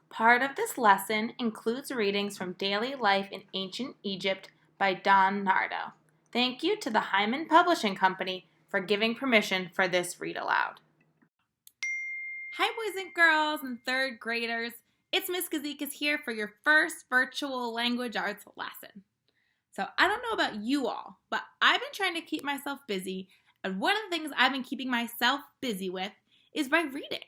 Part of this lesson includes readings from Daily Life in Ancient Egypt by Don Nardo. Thank you to the Hyman Publishing Company for giving permission for this read aloud. Hi, boys and girls and third graders. It's Miss Gazikas here for your first virtual language arts lesson. So I don't know about you all, but I've been trying to keep myself busy, and one of the things I've been keeping myself busy with is by reading.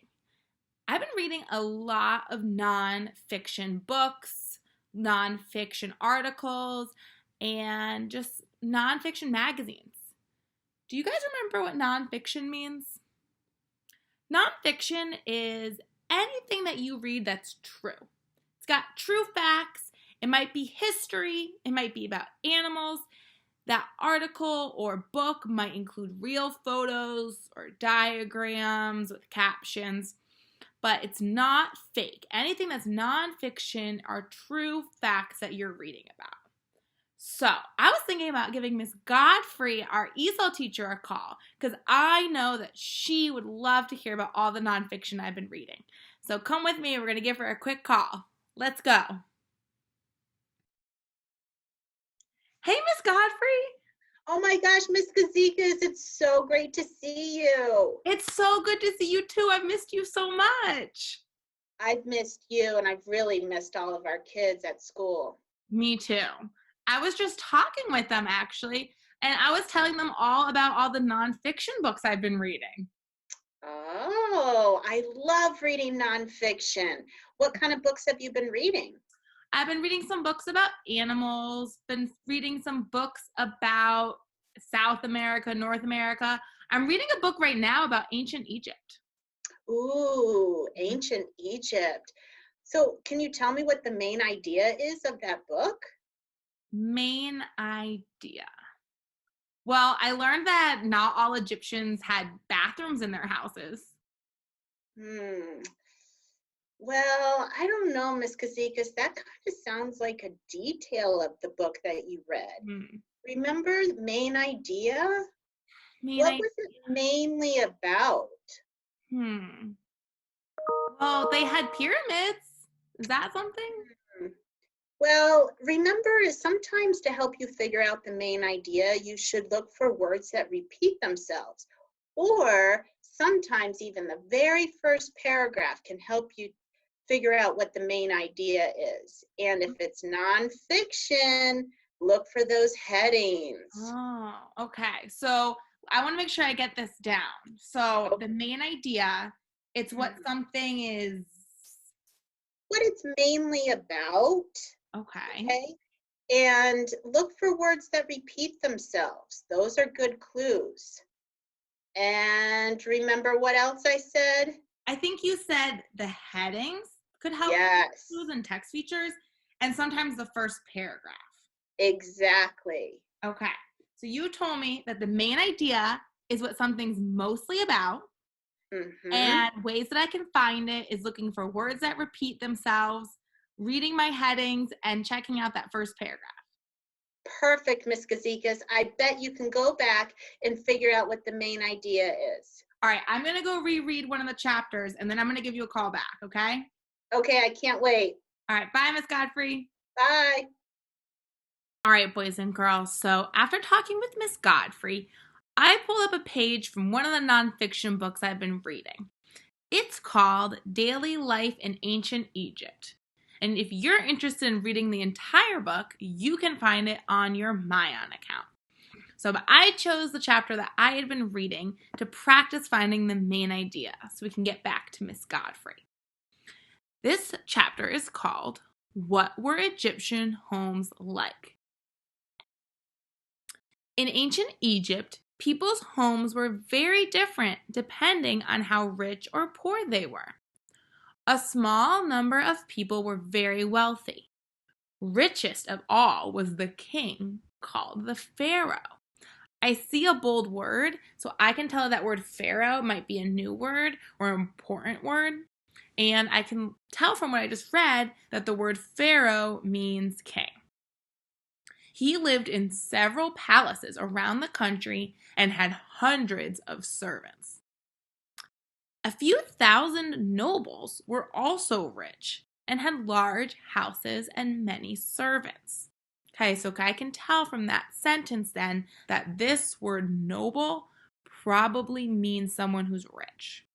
I've been reading a lot of nonfiction books, nonfiction articles, and just nonfiction magazines. Do you guys remember what nonfiction means? Nonfiction is anything that you read that's true. It's got true facts. It might be history. It might be about animals. That article or book might include real photos or diagrams with captions, but it's not fake. Anything that's nonfiction are true facts that you're reading about. So I was thinking about giving Miss Godfrey, our ESOL teacher, a call because I know that she would love to hear about all the nonfiction I've been reading. So come with me. We're going to give her a quick call. Let's go. Hey, Miss Godfrey. Oh my gosh, Miss Gazikas, it's so great to see you. It's so good to see you too. I've missed you so much. I've missed you, and I've really missed all of our kids at school. Me too. I was just talking with them actually, and I was telling them all about all the nonfiction books I've been reading. Oh, I love reading nonfiction. What kind of books have you been reading? I've been reading some books about animals, been reading some books about South America, North America. I'm reading a book right now about ancient Egypt. Ooh, ancient Egypt. So can you tell me what the main idea is of that book? Main idea. Well, I learned that not all Egyptians had bathrooms in their houses. Well, I don't know, Miss Kazikas. That kind of sounds like a detail of the book that you read. Remember the main idea? What was it mainly about? Well, they had pyramids. Is that something? Well, remember, sometimes to help you figure out the main idea, you should look for words that repeat themselves. Or sometimes even the very first paragraph can help you figure out what the main idea is. And if it's nonfiction, look for those headings. Oh, okay. So I want to make sure I get this down. So the main idea, it's what something is. What it's mainly about. Okay. And look for words that repeat themselves. Those are good clues. And remember what else I said? I think you said the headings could help. Yes. Clues and text features, and sometimes the first paragraph. Exactly. Okay. So you told me that the main idea is what something's mostly about. And ways that I can find it is looking for words that repeat themselves, reading my headings, and checking out that first paragraph. Perfect, Miss Gazikas. I bet you can go back and figure out what the main idea is. All right, I'm going to go reread one of the chapters, and then I'm going to give you a call back, okay? Okay, I can't wait. All right, bye, Miss Godfrey. Bye. All right, boys and girls. So after talking with Miss Godfrey, I pulled up a page from one of the nonfiction books I've been reading. It's called Daily Life in Ancient Egypt. And if you're interested in reading the entire book, you can find it on your Mayan account. So I chose the chapter that I had been reading to practice finding the main idea so we can get back to Miss Godfrey. This chapter is called What Were Egyptian Homes Like? In ancient Egypt, people's homes were very different depending on how rich or poor they were. A small number of people were very wealthy. Richest of all was the king, called the pharaoh. I see a bold word, so I can tell that word pharaoh might be a new word or an important word. And I can tell from what I just read that the word pharaoh means king. He lived in several palaces around the country and had hundreds of servants. A few thousand nobles were also rich. and had large houses and many servants. Okay, so I can tell from that sentence then that this word noble probably means someone who's rich.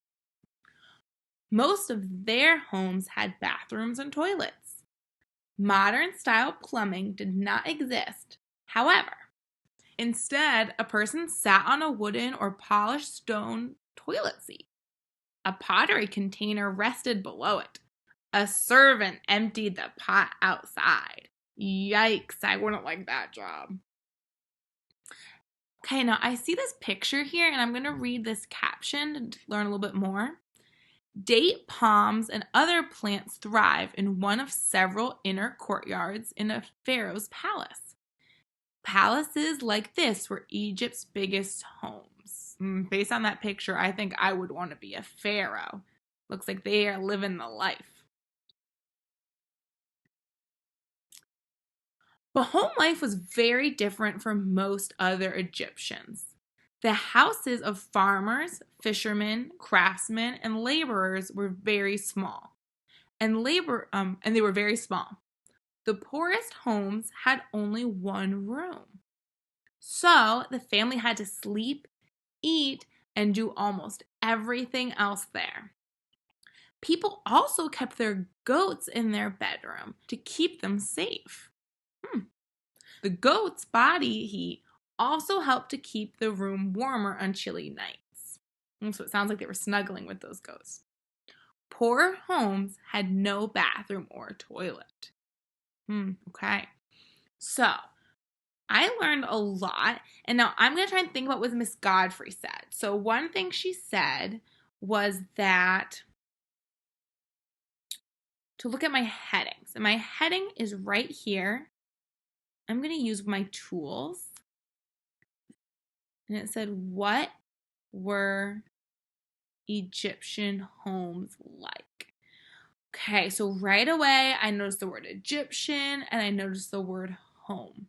Most of their homes had bathrooms and toilets. Modern style plumbing did not exist. However, instead, a person sat on a wooden or polished stone toilet seat. A pottery container rested below it. A servant emptied the pot outside. Yikes, I wouldn't like that job. Okay, now I see this picture here, and I'm going to read this caption to learn a little bit more. Date palms and other plants thrive in one of several inner courtyards in a pharaoh's palace. Palaces like this were Egypt's biggest homes. Based on that picture, I think I would want to be a pharaoh. Looks like they are living the life. But home life was very different from most other Egyptians. The houses of farmers, fishermen, craftsmen, and laborers were very small. And they were very small. The poorest homes had only one room. So the family had to sleep, eat, and do almost everything else there. People also kept their goats in their bedroom to keep them safe. The goat's body heat also helped to keep the room warmer on chilly nights. So it sounds like they were snuggling with those goats. Poor homes had no bathroom or toilet. Okay. So I learned a lot, and now I'm going to try and think about what Miss Godfrey said. So one thing she said was that to look at my headings, and my heading is right here. I'm going to use my tools, and it said, what were Egyptian homes like? Okay, so right away, I noticed the word Egyptian, and I noticed the word home.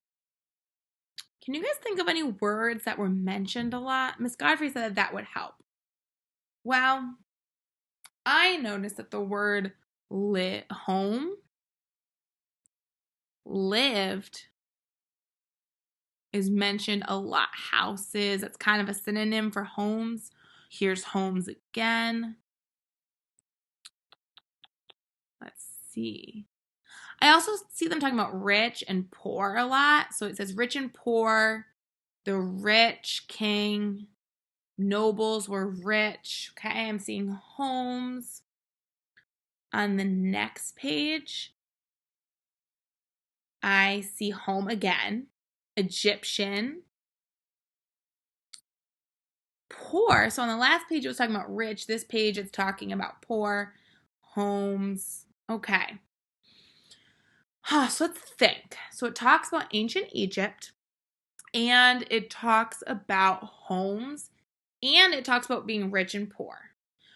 Can you guys think of any words that were mentioned a lot? Miss Godfrey said that would help. Well, I noticed that the word home, lived, is mentioned a lot. Houses, that's kind of a synonym for homes. Here's homes again. Let's see. I also see them talking about rich and poor a lot. So it says rich and poor, the rich king, nobles were rich. Okay, I'm seeing homes. On the next page, I see home again, Egyptian, poor. So on the last page, it was talking about rich. This page, it's talking about poor, homes. Okay. So let's think. So it talks about ancient Egypt, and it talks about homes, and it talks about being rich and poor.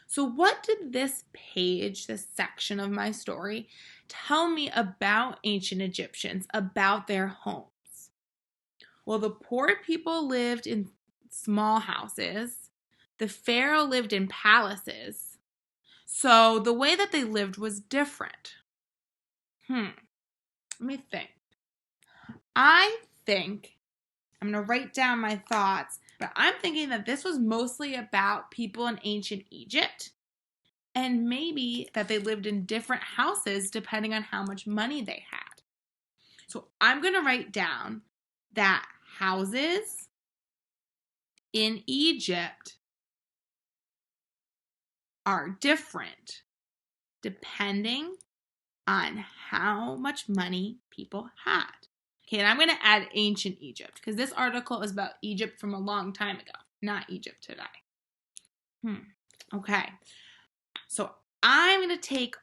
So what did this page, this section of my story, tell me about ancient Egyptians, about their homes? Well, the poor people lived in small houses. The pharaoh lived in palaces. So the way that they lived was different. Let me think. I think, I'm going to write down my thoughts, but I'm thinking that this was mostly about people in ancient Egypt, and maybe that they lived in different houses depending on how much money they had. So I'm going to write down that houses in Egypt are different depending on how much money people had. Okay, and I'm going to add ancient Egypt because this article is about Egypt from a long time ago, not Egypt today. Okay, so I'm going to take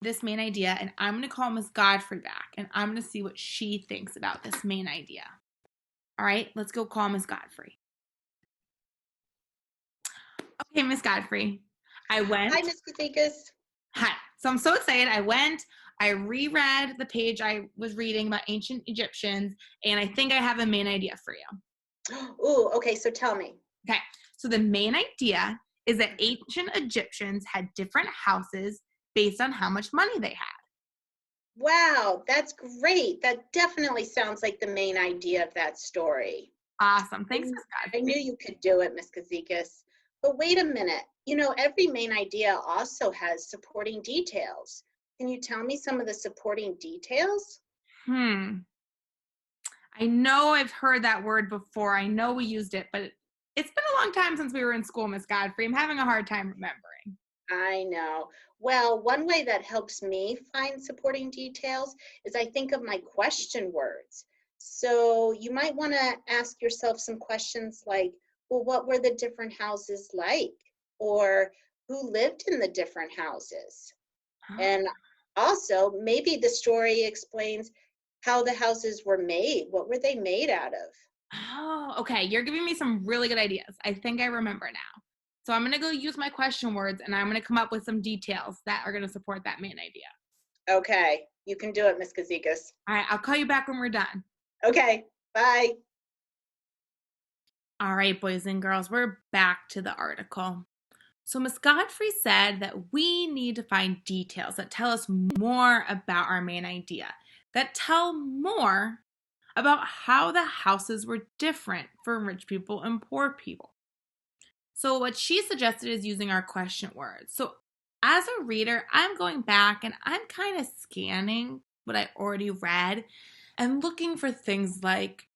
this main idea and I'm going to call Miss Godfrey back and I'm going to see what she thinks about this main idea. All right, let's go call Miss Godfrey. Okay, Miss Godfrey, I went. Hi, Miss Gazikas. Hi. So I'm so excited. I reread the page I was reading about ancient Egyptians, and I think I have a main idea for you. Ooh, okay, so tell me. Okay, so the main idea is that ancient Egyptians had different houses based on how much money they had. Wow, that's great. That definitely sounds like the main idea of that story. Awesome. I, Thanks, Miss I knew Godfrey. you could do it, Miss Gazikas. But wait a minute. Every main idea also has supporting details. Can you tell me some of the supporting details? Hmm. I know I've heard that word before. I know we used it, but it's been a long time since we were in school, Miss Godfrey. I'm having a hard time remembering. I know. Well, one way that helps me find supporting details is I think of my question words. So you might want to ask yourself some questions like, well, what were the different houses like? Or who lived in the different houses? And also, maybe the story explains how the houses were made. What were they made out of? Oh, okay. You're giving me some really good ideas. I think I remember now. So I'm going to go use my question words and I'm going to come up with some details that are going to support that main idea. Okay, you can do it, Miss Kazikas. All right. I'll call you back when we're done. Okay, bye. All right, boys and girls, we're back to the article. So Miss Godfrey said that we need to find details that tell us more about our main idea, that tell more about how the houses were different for rich people and poor people. So what she suggested is using our question words. So as a reader, I'm going back and I'm kind of scanning what I already read and looking for things like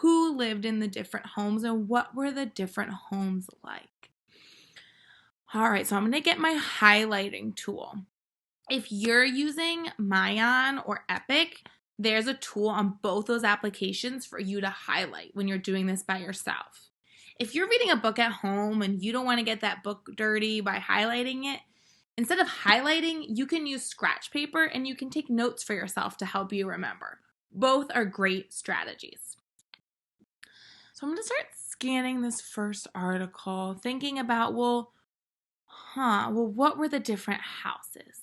who lived in the different homes and what were the different homes like. All right, so I'm going to get my highlighting tool. If you're using Mayan or Epic, there's a tool on both those applications for you to highlight when you're doing this by yourself. If you're reading a book at home and you don't want to get that book dirty by highlighting it, instead of highlighting, you can use scratch paper and you can take notes for yourself to help you remember. Both are great strategies. So I'm going to start scanning this first article, thinking about, what were the different houses?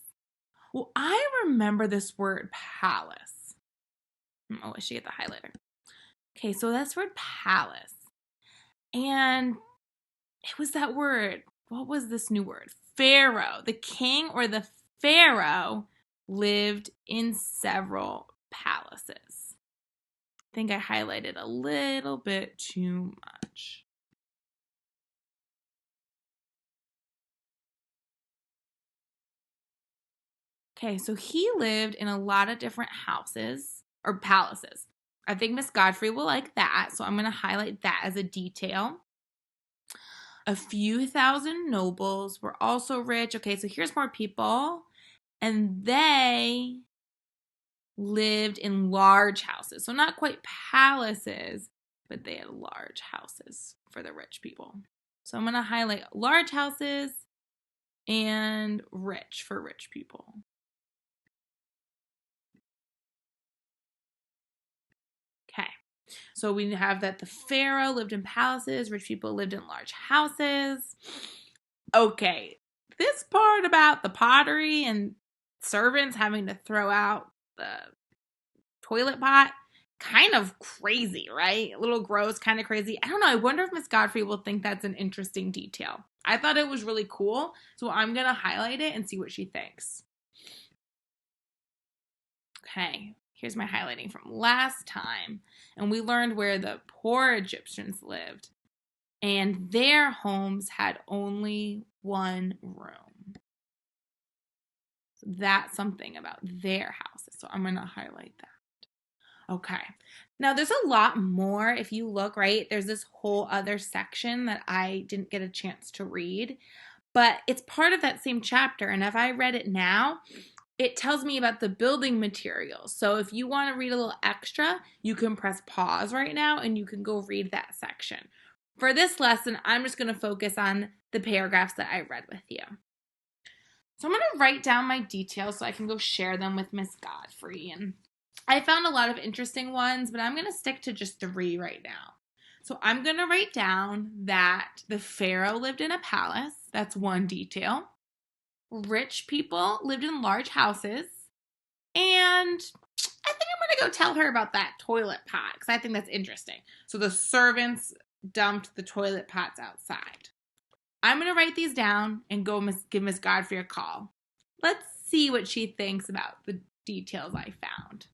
Well, I remember this word palace. Oh, I should get the highlighter. Okay, so that's word palace. And it was that word. What was this new word? Pharaoh. The king or the pharaoh lived in several palaces. I think I highlighted a little bit too much. Okay, so he lived in a lot of different houses or palaces. I think Miss Godfrey will like that, so I'm going to highlight that as a detail. A few thousand nobles were also rich. Okay, so here's more people, and they lived in large houses. So not quite palaces, but they had large houses for the rich people. So I'm going to highlight large houses and rich for rich people. Okay. So we have that the pharaoh lived in palaces, rich people lived in large houses. Okay, this part about the pottery and servants having to throw out the toilet pot, kind of crazy, right? A little gross, kind of crazy. I don't know. I wonder if Miss Godfrey will think that's an interesting detail. I thought it was really cool, so I'm going to highlight it and see what she thinks. Okay, here's my highlighting from last time. And we learned where the poor Egyptians lived. And their homes had only one room. So that's something about their houses. So I'm going to highlight that. Okay. Now there's a lot more. If you look, right, there's this whole other section that I didn't get a chance to read, but it's part of that same chapter. And if I read it now, it tells me about the building materials. So if you want to read a little extra, you can press pause right now and you can go read that section. For this lesson, I'm just going to focus on the paragraphs that I read with you. So I'm going to write down my details so I can go share them with Miss Godfrey. And I found a lot of interesting ones, but I'm going to stick to just 3 right now. So I'm going to write down that the pharaoh lived in a palace. That's one detail. Rich people lived in large houses. And I think I'm going to go tell her about that toilet pot because I think that's interesting. So the servants dumped the toilet pots outside. I'm going to write these down and go give Miss Godfrey a call. Let's see what she thinks about the details I found.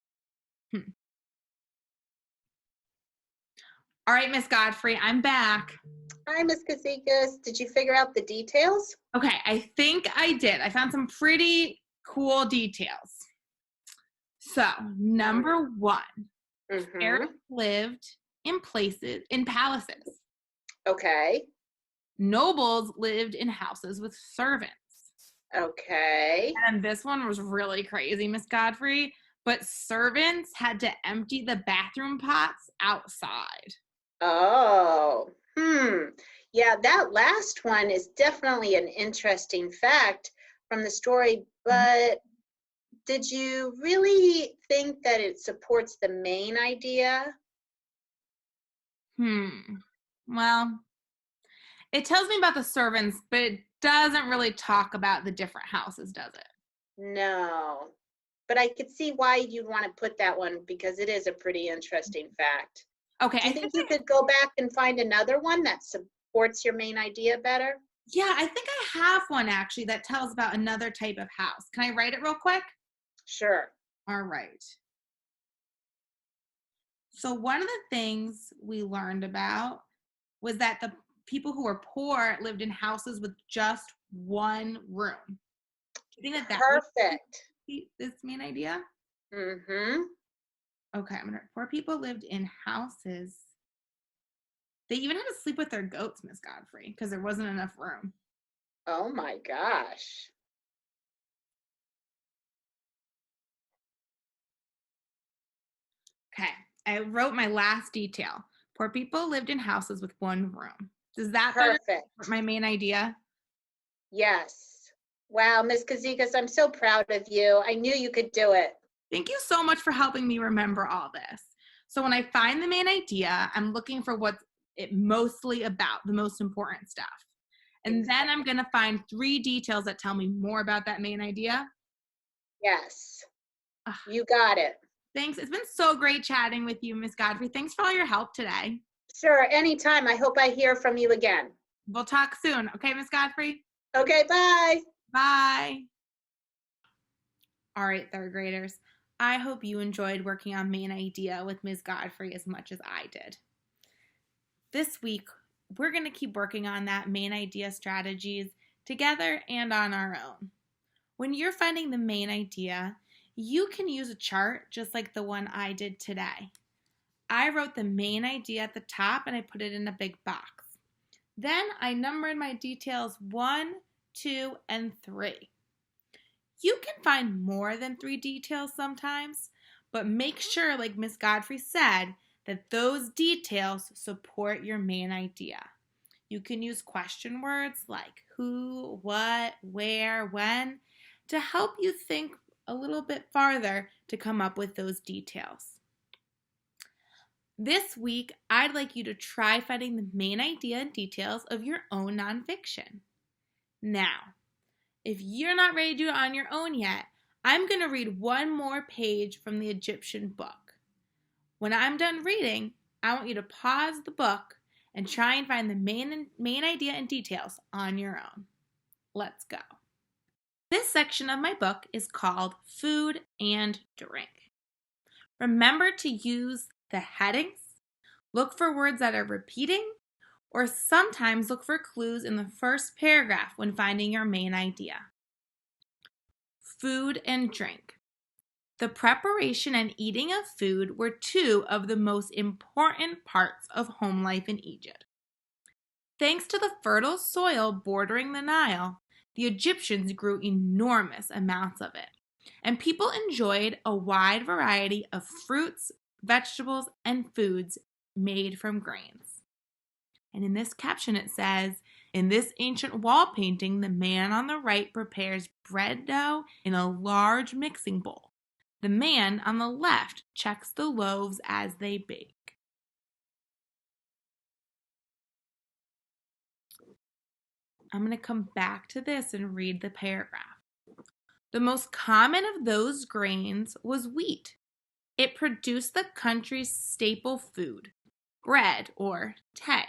All right, Miss Godfrey, I'm back. Hi, Miss Gazikas. Did you figure out the details? Okay, I think I did. I found some pretty cool details. So, number one, Eric lived in palaces. Okay. Nobles lived in houses with servants. Okay. And this one was really crazy, Miss Godfrey. But servants had to empty the bathroom pots outside. Oh, yeah, that last one is definitely an interesting fact from the story, but did you really think that it supports the main idea? Well, it tells me about the servants, but it doesn't really talk about the different houses, does it? No, but I could see why you'd want to put that one because it is a pretty interesting fact. Okay, Do you think you could go back and find another one that supports your main idea better? Yeah, I think I have one actually that tells about another type of house. Can I write it real quick? Sure. All right. So one of the things we learned about was that the people who were poor lived in houses with just one room. Do you think that Perfect. was this main idea? Mm-hmm. Okay, poor people lived in houses. They even had to sleep with their goats, Miss Godfrey, because there wasn't enough room. Oh my gosh. Okay, I wrote my last detail. Poor people lived in houses with one room. Does that better Perfect. my main idea? Yes. Wow, Miss Gazikas, I'm so proud of you. I knew you could do it. Thank you so much for helping me remember all this. So when I find the main idea, I'm looking for what's it mostly about, the most important stuff. And then I'm going to find 3 details that tell me more about that main idea. Yes. You got it. Thanks. It's been so great chatting with you, Miss Godfrey. Thanks for all your help today. Sure, anytime. I hope I hear from you again. We'll talk soon. Okay, Miss Godfrey? Okay, bye. Bye. All right, third graders. I hope you enjoyed working on main idea with Ms. Godfrey as much as I did. This week, we're going to keep working on that main idea strategies together and on our own. When you're finding the main idea, you can use a chart just like the one I did today. I wrote the main idea at the top and I put it in a big box. Then I numbered my details 1, 2, and 3. You can find more than 3 details sometimes, but make sure, like Miss Godfrey said, that those details support your main idea. You can use question words like who, what, where, when to help you think a little bit farther to come up with those details. This week, I'd like you to try finding the main idea and details of your own nonfiction. Now, if you're not ready to do it on your own yet, I'm going to read one more page from the Egyptian book. When I'm done reading, I want you to pause the book and try and find the main idea and details on your own. Let's go. This section of my book is called Food and Drink. Remember to use the headings, look for words that are repeating, or sometimes look for clues in the first paragraph when finding your main idea. Food and drink. The preparation and eating of food were 2 of the most important parts of home life in Egypt. Thanks to the fertile soil bordering the Nile, the Egyptians grew enormous amounts of it, and people enjoyed a wide variety of fruits, vegetables, and foods made from grains. And in this caption it says, in this ancient wall painting, the man on the right prepares bread dough in a large mixing bowl. The man on the left checks the loaves as they bake. I'm going to come back to this and read the paragraph. The most common of those grains was wheat. It produced the country's staple food, bread or te.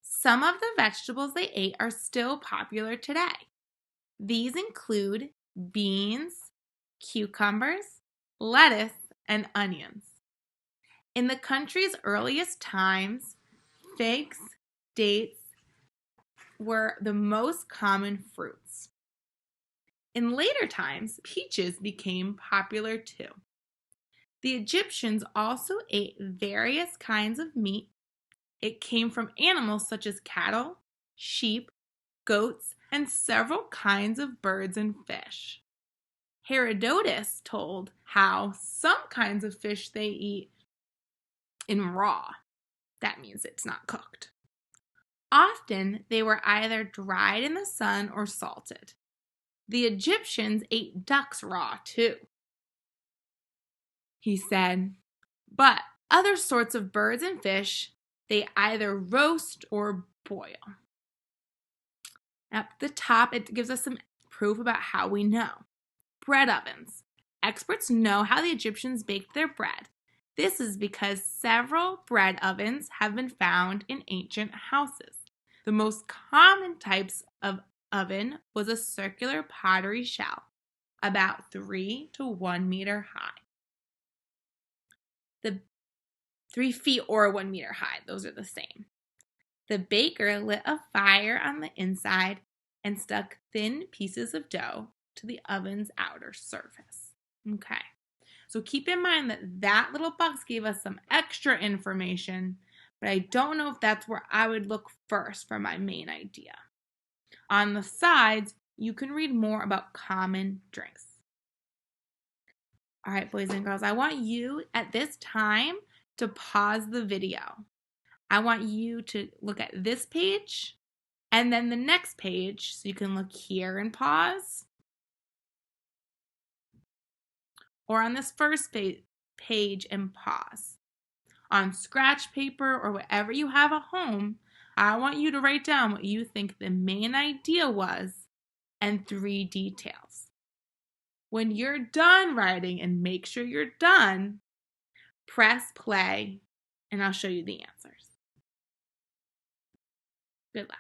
Some of the vegetables they ate are still popular today. These include beans, cucumbers, lettuce, and onions. In the country's earliest times, figs, dates were the most common fruits. In later times, peaches became popular too. The Egyptians also ate various kinds of meat. It came from animals such as cattle, sheep, goats, and several kinds of birds and fish. Herodotus told how some kinds of fish they eat in raw. That means it's not cooked. Often they were either dried in the sun or salted. The Egyptians ate ducks raw too. He said, but other sorts of birds and fish they either roast or boil. At the top, it gives us some proof about how we know. Bread ovens. Experts know how the Egyptians baked their bread. This is because several bread ovens have been found in ancient houses. The most common types of oven was a circular pottery shell, about 3 to 1 meter high. The 3 feet or 1 meter high, those are the same. The baker lit a fire on the inside and stuck thin pieces of dough to the oven's outer surface. Okay, so keep in mind that little box gave us some extra information, but I don't know if that's where I would look first for my main idea. On the sides, you can read more about common drinks. All right, boys and girls, I want you at this time to pause the video. I want you to look at this page and then the next page, so you can look here and pause. Or on this first page and pause. On scratch paper or whatever you have at home, I want you to write down what you think the main idea was and 3 details. When you're done writing, and make sure you're done, press play and I'll show you the answers. Good luck.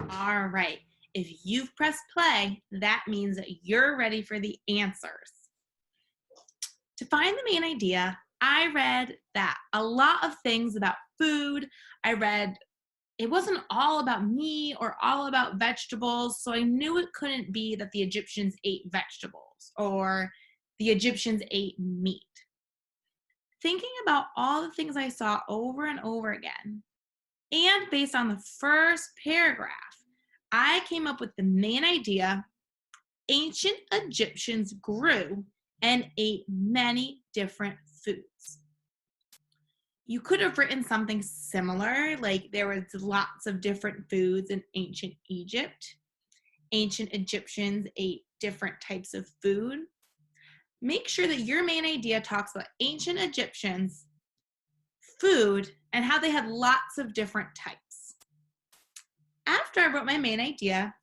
All right, if you've pressed play, that means that you're ready for the answers. To find the main idea, I read that a lot of things about food. I read it wasn't all about meat or all about vegetables, so I knew it couldn't be that the Egyptians ate vegetables or the Egyptians ate meat. Thinking about all the things I saw over and over again, and based on the first paragraph, I came up with the main idea: ancient Egyptians grew and ate many different foods. You could have written something similar, like there was lots of different foods in ancient Egypt. Ancient Egyptians ate different types of food. Make sure that your main idea talks about ancient Egyptians, food, and how they had lots of different types. After I wrote my main idea,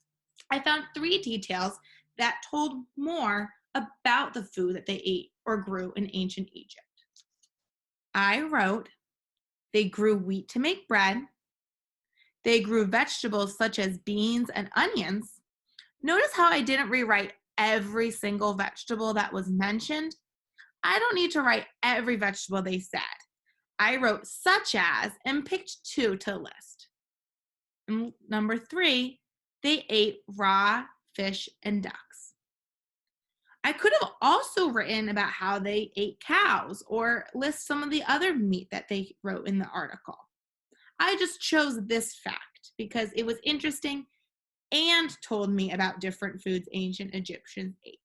I found 3 details that told more about the food that they ate or grew in ancient Egypt. I wrote, they grew wheat to make bread. They grew vegetables such as beans and onions. Notice how I didn't rewrite every single vegetable that was mentioned. I don't need to write every vegetable they said. I wrote such as and picked 2 to list. And number 3, they ate raw fish and ducks. I could have also written about how they ate cows or list some of the other meat that they wrote in the article. I just chose this fact because it was interesting and told me about different foods ancient Egyptians ate.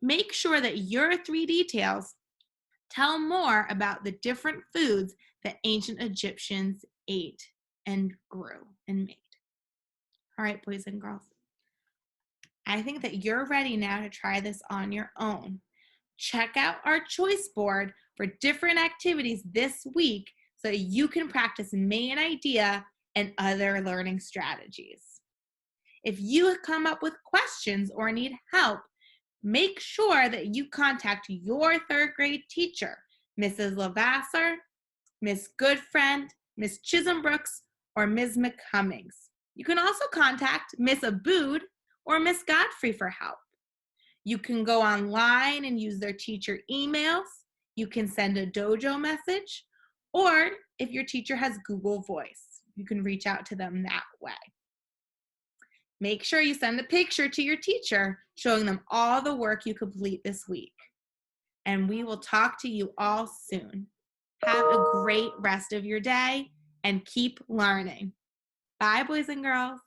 Make sure that your 3 details tell more about the different foods that ancient Egyptians ate and grew and made. All right, boys and girls. I think that you're ready now to try this on your own. Check out our choice board for different activities this week so that you can practice main idea and other learning strategies. If you come up with questions or need help, make sure that you contact your 3rd grade teacher, Mrs. Lavasser, Miss Goodfriend, Miss Chisholm-Brooks, or Ms. McCummings. You can also contact Miss Abood or Miss Godfrey for help. You can go online and use their teacher emails. You can send a dojo message, or if your teacher has Google Voice, you can reach out to them that way. Make sure you send a picture to your teacher showing them all the work you complete this week. And we will talk to you all soon. Have a great rest of your day and keep learning. Bye, boys and girls.